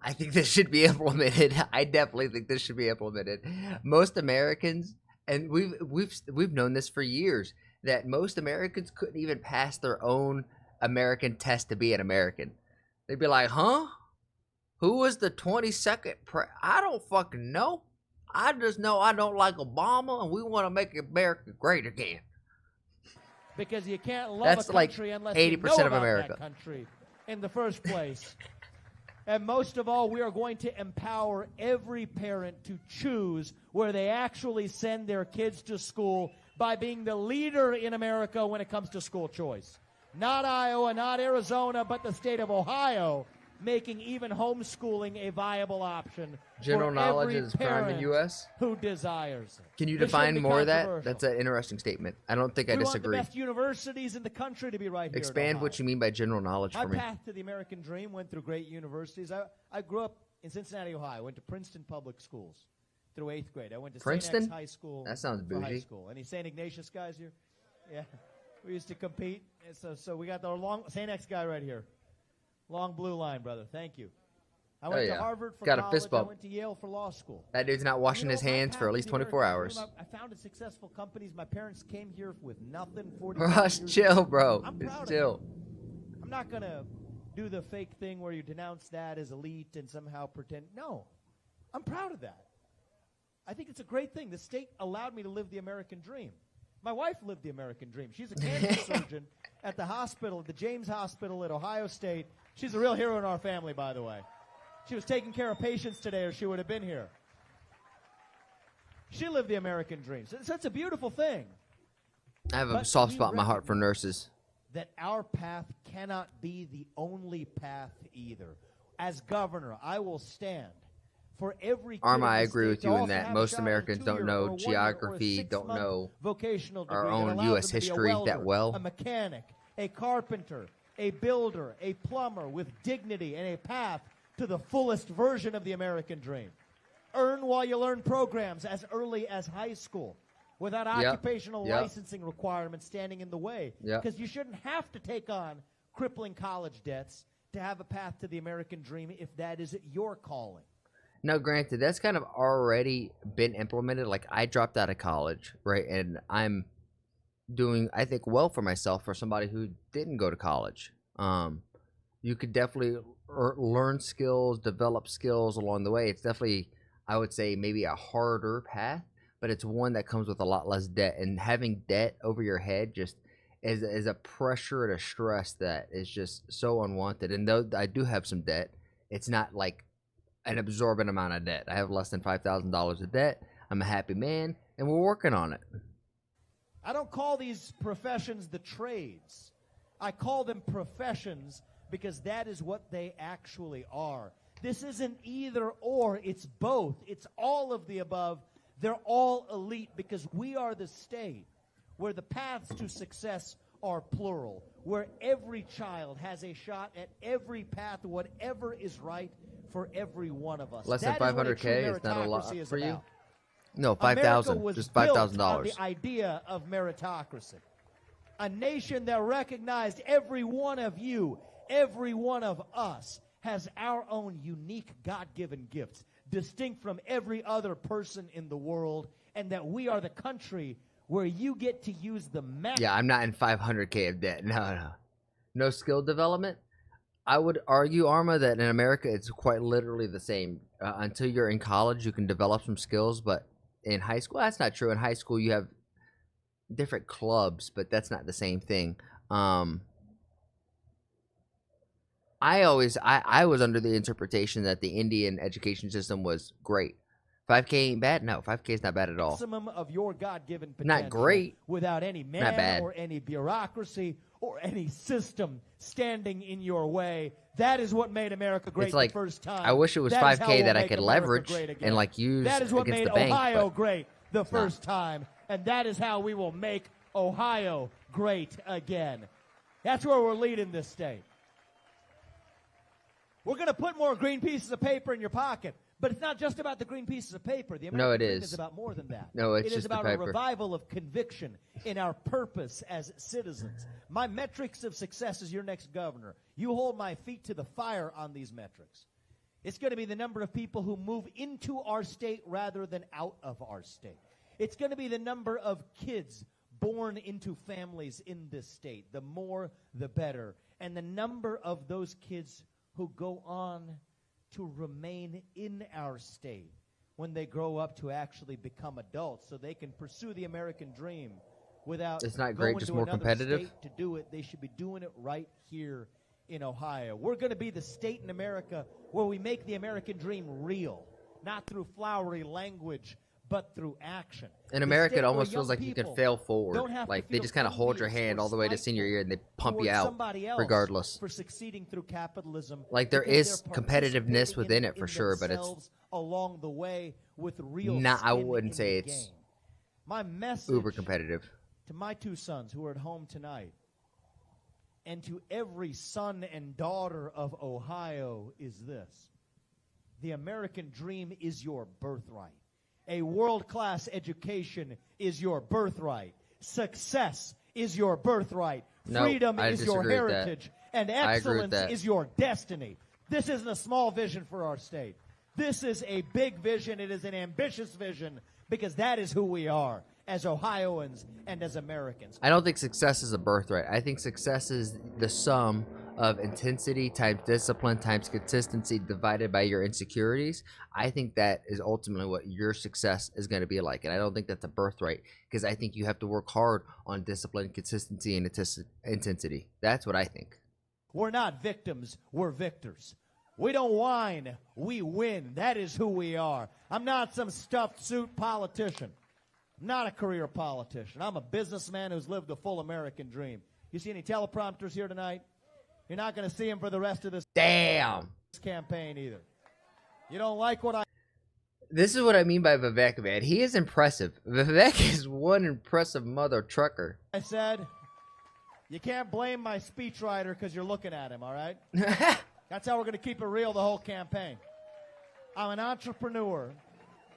B: I think this should be implemented. I definitely think this should be implemented. Most Americans, and we've known this for years, that most Americans couldn't even pass their own American test to be an American. They'd be like, huh? Who was the 22nd I don't fucking know. I just know I don't like Obama, and we want to make America great again.
A: Because you can't love
B: That's
A: a
B: like
A: country unless
B: 80%
A: you know
B: of
A: about
B: America.
A: that country in the first place. And most of all, we are going to empower every parent to choose where they actually send their kids to school by being the leader in America when it comes to school choice. Not Iowa, not Arizona, but the state of Ohio, making even homeschooling a viable option.
B: General
A: for
B: knowledge
A: every
B: is crime in
A: parent
B: U.S.
A: who desires it.
B: Can you
A: This shouldn't
B: define
A: be
B: more of that?
A: controversial.
B: That's an interesting statement. I don't think I
A: We want
B: disagree.
A: the best universities in the country to be right here. in
B: Expand
A: Ohio.
B: what you mean by general knowledge
A: My
B: for me.
A: path to the American dream went through great universities. I grew up in Cincinnati, Ohio. I went to Princeton Public Schools through 8th grade. I went to St.
B: Princeton?
A: X High School.
B: That sounds
A: for high
B: bougie.
A: school. Any St. Ignatius guys here? Yeah. We used to compete. And so we got the long St. X guy right here. Long blue line, brother. Thank you. I went
B: yeah.
A: to Harvard for
B: Got a
A: college.
B: fist bump.
A: I went to Yale for law school.
B: That dude's not washing
A: You know,
B: his
A: my
B: hands
A: path
B: for at
A: to
B: least
A: the
B: 24
A: American
B: hours.
A: dream, I founded successful companies. My parents came here with nothing. 40
B: Rush,
A: years
B: chill,
A: ago.
B: bro.
A: I'm
B: Just
A: proud of
B: chill.
A: it. I'm not going to do the fake thing where you denounce that as elite and somehow pretend. No. I'm proud of that. I think it's a great thing. The state allowed me to live the American dream. My wife lived the American dream. She's a cancer surgeon at the hospital, the James Hospital at Ohio State. She's a real hero in our family, by the way. She was taking care of patients today or she would have been here. She lived the American dream. So it's a beautiful thing.
B: I have a
A: But
B: soft
A: we
B: spot in my heart for
A: recognize
B: nurses.
A: that our path cannot be the only path either. As governor, I will stand for every kid
B: Arma,
A: in
B: I
A: the
B: agree
A: state
B: with
A: to
B: you in
A: also
B: that.
A: have a
B: Most
A: shot at a
B: Americans don't
A: 2-year
B: know
A: or a 1-year or a
B: geography, don't
A: 6-month
B: know
A: vocational degree
B: our
A: that
B: own
A: allows
B: U.S.
A: them to be a
B: history that
A: welder,
B: well.
A: a mechanic, a carpenter, a builder, a plumber with dignity and a path to the fullest version of the American dream. Earn while you learn programs as early as high school without occupational licensing requirements standing in the way.
B: Yep.
A: Because you shouldn't have to take on crippling college debts to have a path to the American dream if that is your calling.
B: Now, granted, that's kind of already been implemented. Like, I dropped out of college, right? And I'm doing, I think, well for myself for somebody who didn't go to college. You could definitely learn skills, develop skills along the way. It's definitely, I would say, maybe a harder path, but it's one that comes with a lot less debt. And having debt over your head just is a pressure and a stress that is just so unwanted. And though I do have some debt, it's not like an absorbent amount of debt. I have less than $5,000 of debt. I'm a happy man, and we're working on it.
A: I don't call these professions the trades. I call them professions because that is what they actually are. This isn't either or, it's both. It's all of the above. They're all elite because we are the state where the paths to success are plural, where every child has a shot at every path, whatever is right for every one of us.
B: Less than
A: That is what a true
B: $500K is not a lot
A: meritocracy is
B: for you?
A: about.
B: No,
A: America
B: 5,000.
A: was
B: Just
A: built on
B: $5,000.
A: the idea of meritocracy. A nation that recognized every one of you, every one of us, has our own unique God-given gifts, distinct from every other person in the world, and that we are the country where you get to use the map.
B: Yeah, I'm not in 500K of debt. No. No skill development. I would argue, Arma, that in America it's quite literally the same. Until you're in college, you can develop some skills, but in high school, that's not true. In high school, you have different clubs, but that's not the same thing. I was under the interpretation that the Indian education system was great. 5K ain't bad? No, 5K is not bad at all.
A: Maximum of your God-given potential.
B: Not great.
A: Without any
B: Not bad.
A: man or any bureaucracy or any system standing in your way. That is what made America great
B: It's like,
A: the first time.
B: I wish it was
A: That is how
B: 5K
A: we'll
B: that I
A: make
B: could
A: America
B: leverage
A: great again.
B: and like use
A: That is what
B: against
A: made
B: the bank.
A: Ohio
B: but
A: great the
B: not.
A: first time. And that is how we will make Ohio great again. That's where we're leading this state. We're going to put more green pieces of paper in your pocket. But it's not just about the green pieces of paper. The American
B: No, it
A: dream
B: is.
A: is about more than that.
B: No, it's
A: It is
B: just the
A: about a
B: paper.
A: revival of conviction in our purpose as citizens. My metrics of success as your next governor. You hold my feet to the fire on these metrics. It's going to be the number of people who move into our state rather than out of our state. It's going to be the number of kids born into families in this state. The more, the better. And the number of those kids who go on to remain in our state when they grow up to actually become adults so they can pursue the American dream without
B: It's not
A: going
B: great, just
A: to
B: more
A: another
B: competitive?
A: state to do it. They should be doing it right here in Ohio. We're going to be the state in America where we make the American dream real, not through flowery language, but through action.
B: In
A: The
B: America,
A: state
B: it
A: where
B: almost
A: young
B: feels like you can
A: people
B: fail forward.
A: don't have to
B: Like they
A: feel
B: just kind of hold your
A: envious
B: hand
A: or
B: all the way to senior
A: spiteful
B: year and they pump you
A: towards
B: out
A: somebody else
B: regardless.
A: for succeeding through capitalism.
B: Like, there
A: because
B: is
A: they're
B: competitiveness
A: participating
B: within it
A: in
B: for sure, but it's
A: themselves along the way with real
B: Nah, I
A: skin
B: wouldn't
A: in
B: say
A: the
B: it's
A: game. My message
B: uber competitive.
A: to my two sons who are at home tonight and to every son and daughter of Ohio is this: the American dream is your birthright. A world-class education is your birthright. Success is your birthright.
B: No,
A: Freedom
B: I
A: is your
B: disagree with that.
A: heritage. And
B: I agree with
A: excellence
B: that.
A: is your destiny. This isn't a small vision for our state. This is a big vision. It is an ambitious vision because that is who we are as Ohioans and as Americans.
B: I don't think success is a birthright. I think success is the sum of intensity times discipline times consistency divided by your insecurities. I think that is ultimately what your success is going to be like. And I don't think that's a birthright because I think you have to work hard on discipline, consistency, and intensity. That's what I think.
A: We're not victims. We're victors. We don't whine. We win. That is who we are. I'm not some stuffed suit politician. I'm not a career politician. I'm a businessman who's lived the full American dream. You see any teleprompters here tonight? You're not going to see them for the rest of this
B: Damn.
A: campaign either. You don't like what I...
B: This is what I mean by Vivek, man. He is impressive. Vivek is one impressive mother trucker.
A: I said, you can't blame my speechwriter because you're looking at him, all right? That's how we're going to keep it real the whole campaign. I'm an entrepreneur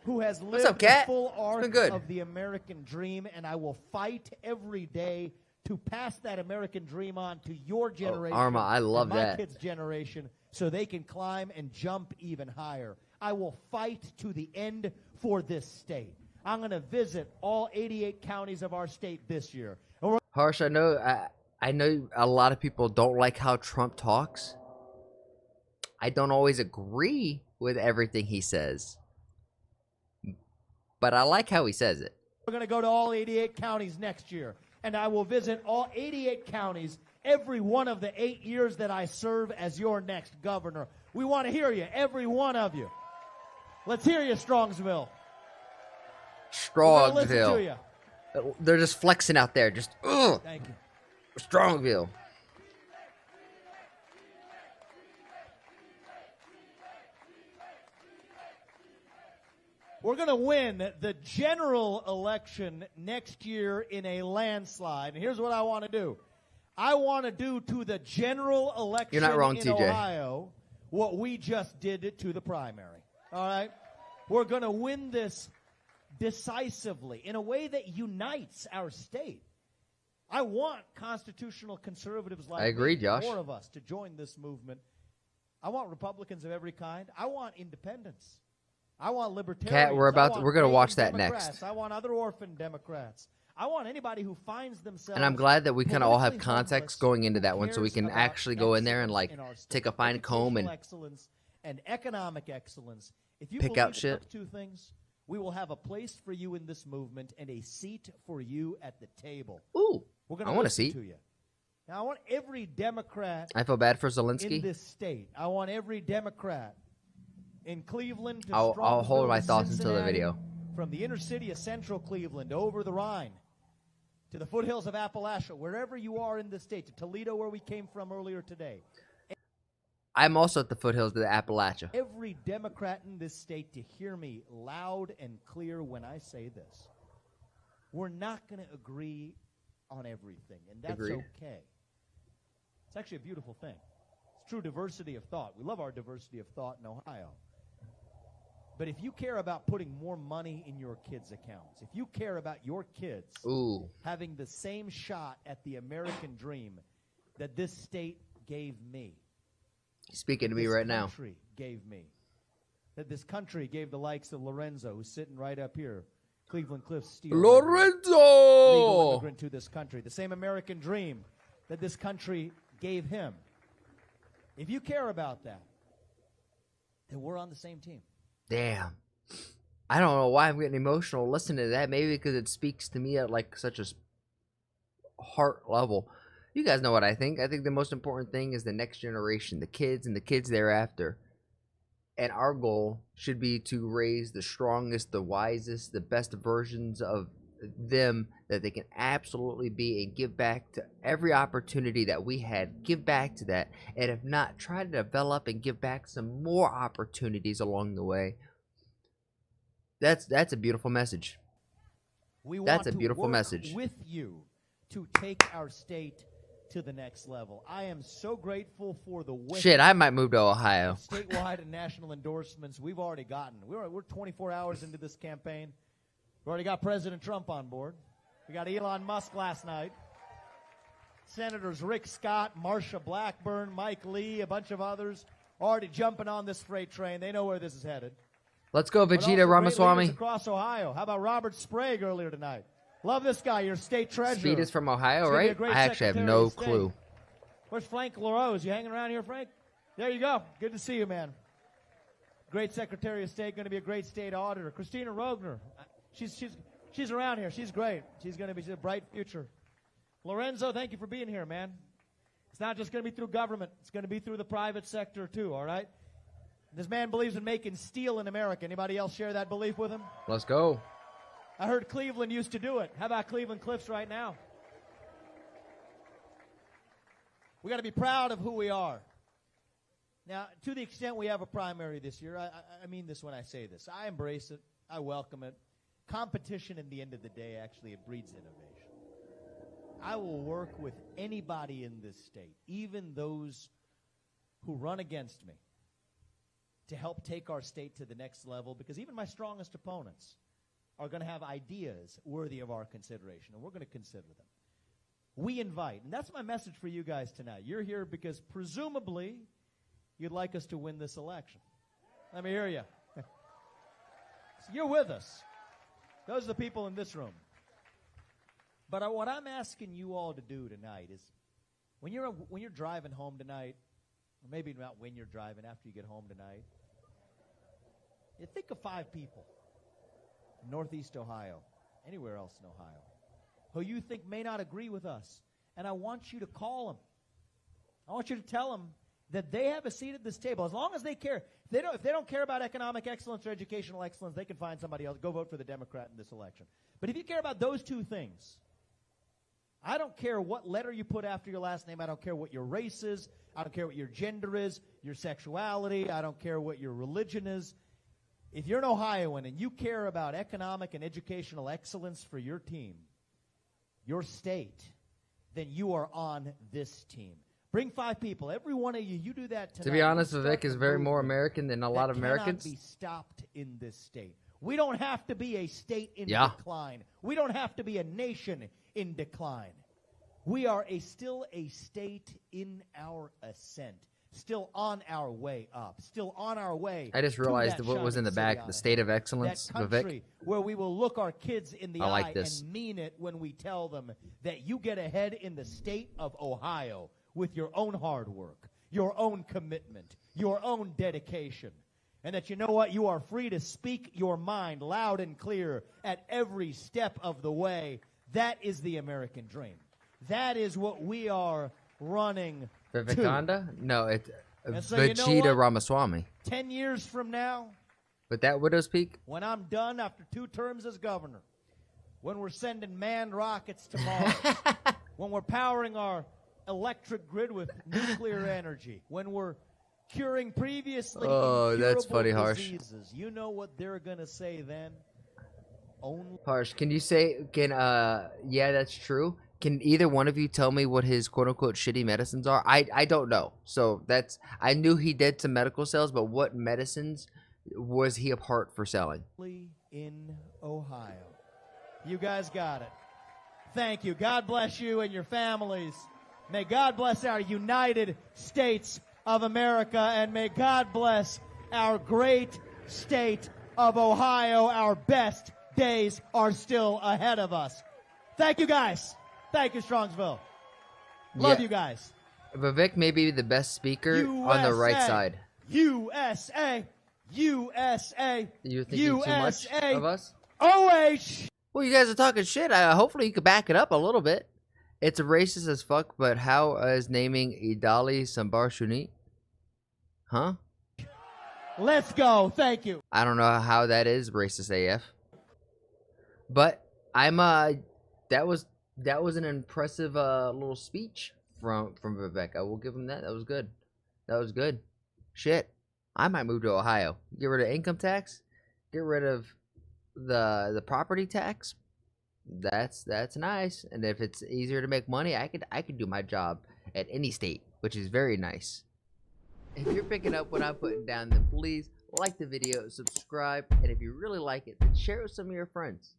A: who has lived
B: up,
A: the
B: Cat?
A: full
B: It's
A: arc
B: been good.
A: of the American dream, and I will fight every day to pass that American dream on to your generation.
B: Arma, I love
A: and my
B: that.
A: kids' generation so they can climb and jump even higher. I will fight to the end for this state. I'm going to visit all 88 counties of our state this year. And we're
B: Harsh, I know a lot of people don't like how Trump talks. I don't always agree with everything he says. But I like how he says it.
A: going to go to all 88 counties next year. And I will visit all 88 counties every one of the 8 years that I serve as your next governor. We want to hear you, every one of you. Let's hear you, Strongsville. We're gonna listen to
B: Strongsville.
A: you.
B: They're just flexing out there. Just, ugh.
A: Thank you.
B: Strongville.
A: We're going going to win the general election next year in a landslide. And here's what I want to do. I want to do to the general election
B: You're not wrong,
A: in
B: TJ.
A: Ohio what we just did to the primary. All right? We're going to win this decisively in a way that unites our state. I want constitutional conservatives like
B: I agree,
A: me,
B: Josh.
A: more of us, to join this movement. I want Republicans of every kind. I want independents. I want libertarians.
B: Kat, we're going to watch that
A: Democrats.
B: next.
A: I want other orphan Democrats. I want anybody who finds themselves.
B: And I'm glad that we kind of all have
A: politically
B: context
A: homeless,
B: going into that one, so we
A: cares
B: can
A: about
B: actually go in there and
A: excellence
B: like
A: in our state,
B: take a fine comb and
A: educational excellence and economic excellence. If you
B: pick
A: believe
B: out
A: in
B: shit.
A: those two things, we will have a place for you in this movement and a seat for you at the table.
B: Ooh,
A: We're going
B: I
A: to
B: want a
A: listen
B: seat.
A: to you. Now, I want every Democrat
B: I feel bad for
A: in
B: Zelensky.
A: this state. I want every Democrat in Cleveland to
B: I'll hold
A: Strongsville
B: my
A: to
B: thoughts until the
A: Cincinnati,
B: video.
A: from the inner city of central Cleveland over the Rhine to the foothills of Appalachia, wherever you are in the state, to Toledo, where we came from earlier today.
B: I'm also at the foothills of the Appalachia.
A: Every Democrat in this state to hear me loud and clear when I say this. We're not going to agree on everything, and that's
B: Agreed.
A: okay. It's actually a beautiful thing. It's true diversity of thought. We love our diversity of thought in Ohio. But if you care about putting more money in your kids' accounts, if you care about your kids
B: Ooh,
A: having the same shot at the American dream that this state gave me,
B: he's speaking to me
A: this
B: right now.
A: country gave me, that this country gave the likes of Lorenzo, who's sitting right up here, Cleveland Cliffs Steel, legal
B: Lorenzo!
A: immigrant to this country, the same American dream that this country gave him. If you care about that, then we're on the same team.
B: Damn. I don't know why I'm getting emotional listening to that. Maybe because it speaks to me at like such a heart level. You guys know what I think. I think the most important thing is the next generation, the kids and the kids thereafter. And our goal should be to raise the strongest, the wisest, the best versions of them that they can absolutely be, and give back to every opportunity that we had. Give back to that. And if not, try to develop and give back some more opportunities along the way. That's a beautiful message.
A: We
B: That's
A: want
B: a
A: to
B: beautiful
A: work
B: message.
A: with you to take our state to the next level. I am so grateful for the
B: Shit, I might move to Ohio.
A: statewide and national endorsements we've already gotten. We're 24 hours into this campaign. We've already got President Trump on board. We got Elon Musk last night. Senators Rick Scott, Marsha Blackburn, Mike Lee, a bunch of others already jumping on this freight train. They know where this is headed.
B: Let's go,
A: But also
B: Vegeta
A: great
B: Ramaswamy.
A: leaders across Ohio. How about Robert Sprague earlier tonight? Love this guy, your state treasurer.
B: Speed is from Ohio,
A: He's gonna be a
B: right?
A: great
B: I actually have
A: Secretary
B: no
A: of State.
B: clue.
A: Where's Frank LaRose? You hanging around here, Frank? There you go. Good to see you, man. Great Secretary of State, going to be a great state auditor. Christina Rogner, she's around here. She's great. She's going to be a bright future. Lorenzo, thank you for being here, man. It's not just going to be through government. It's going to be through the private sector, too, all right? This man believes in making steel in America. Anybody else share that belief with him?
B: Let's go.
A: I heard Cleveland used to do it. How about Cleveland Cliffs right now? We got to be proud of who we are. Now, to the extent we have a primary this year, I mean this when I say this. I embrace it. I welcome it. Competition, in the end of the day, actually, it breeds innovation. I will work with anybody in this state, even those who run against me, to help take our state to the next level, because even my strongest opponents are going to have ideas worthy of our consideration, and we're going to consider them. We invite, and that's my message for you guys tonight. You're here because presumably you'd like us to win this election. Let me hear you. So you're with us. Those are the people in this room. But what I'm asking you all to do tonight is, when you're driving home tonight, or maybe not when you're driving, after you get home tonight, you think of 5 people from Northeast Ohio, anywhere else in Ohio, who you think may not agree with us. And I want you to call them. I want you to tell them that they have a seat at this table, as long as they care. If they don't care about economic excellence or educational excellence, they can find somebody else. Go vote for the Democrat in this election. But if you care about those two things, I don't care what letter you put after your last name. I don't care what your race is. I don't care what your gender is, your sexuality. I don't care what your religion is. If you're an Ohioan and you care about economic and educational excellence for your team, your state, then you are on this team. Bring 5 people. Every one of you, you do that tonight.
B: To be honest,
A: You
B: Vivek
A: start
B: is
A: the
B: very more
A: movement
B: American than a lot of
A: that
B: Americans.
A: cannot be stopped in this state. We don't have to be a state in
B: Yeah.
A: decline. We don't have to be a nation in decline. We are still a state in our ascent, still on our way up, still on our way.
B: I just
A: to
B: realized
A: that
B: what was in
A: shining
B: the
A: city
B: back,
A: on
B: the
A: a
B: state of
A: hill.
B: excellence,
A: That country
B: Vivek.
A: where we will look our kids in the
B: I like
A: eye
B: this.
A: and mean it when we tell them that you get ahead in the state of Ohio with your own hard work, your own commitment, your own dedication. And that you know what? You are free to speak your mind loud and clear at every step of the way. That is the American dream. That is what we are running to.
B: Vivekananda? No, it's
A: And so you know
B: Vegeta
A: what?
B: Ramaswamy.
A: 10 years from now,
B: But that Widow's Peak?
A: when I'm done after 2 terms as governor, when we're sending manned rockets to Mars, when we're powering our electric grid with nuclear energy, when we're curing previously
B: Oh, that's
A: incurable
B: funny, Harsh.
A: diseases, you know what they're going to say then? Only
B: Harsh, can you say, yeah, that's true. Can either one of you tell me what his quote-unquote shitty medicines are? I don't know. So I knew he did some medical sales, but what medicines was he apart for selling?
A: in Ohio. You guys got it. Thank you. God bless you and your families. May God bless our United States of America, and may God bless our great state of Ohio. Our best days are still ahead of us. Thank you, guys. Thank you, Strongsville. Love
B: Yeah.
A: you guys.
B: Vivek may be the best speaker on the right
A: USA.
B: side.
A: USA. USA.
B: You're thinking too much
A: USA.
B: of us?
A: OH.
B: Well, you guys are talking shit. Hopefully you could back it up a little bit. It's racist as fuck, but how is naming Idali Sambar Shunit? Huh?
A: Let's go. Thank you.
B: I don't know how that is racist AF. But that was an impressive little speech from Vivek. I will give him that. That was good. That was good. Shit. I might move to Ohio. Get rid of income tax. Get rid of the property tax. That's nice. And if it's easier to make money, I could do my job at any state, which is very nice. If you're picking up what I'm putting down, then please like the video, subscribe, and if you really like it, then share it with some of your friends.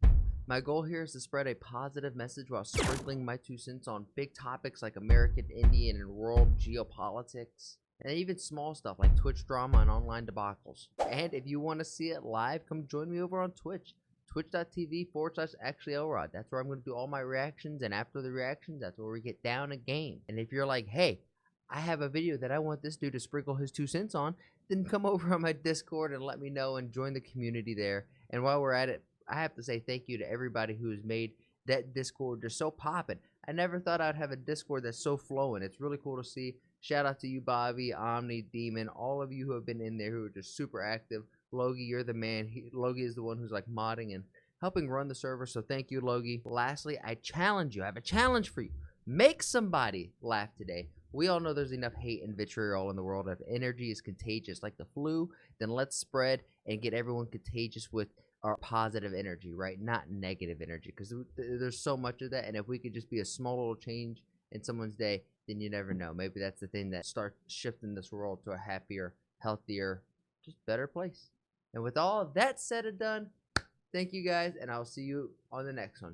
B: My goal here is to spread a positive message while sprinkling my 2 cents on big topics like American, Indian, and world geopolitics, and even small stuff like Twitch drama and online debacles. And if you want to see it live, come join me over on Twitch. Twitch.tv/ActuallyElrod. That's where I'm going to do all my reactions, and after the reactions, that's where we get down a game. And if you're like, hey, I have a video that I want this dude to sprinkle his 2 cents on, then come over on my Discord and let me know and join the community there. And while we're at it, I have to say thank you to everybody who has made that Discord just so poppin'. I never thought I'd have a Discord that's so flowing. It's really cool to see. Shout out to you, Bobby, Omni, Demon, all of you who have been in there who are just super active. Logie, you're the man. Logie is the one who's like modding and helping run the server, so thank you, Logie. Lastly, I challenge you. I have a challenge for you. Make somebody laugh today. We all know there's enough hate and vitriol in the world. If energy is contagious like the flu, then let's spread and get everyone contagious with our positive energy, right? Not negative energy, because there's so much of that. And if we could just be a small little change in someone's day, then you never know. Maybe that's the thing that starts shifting this world to a happier, healthier, just better place. And with all of that said and done, thank you guys, and I'll see you on the next one.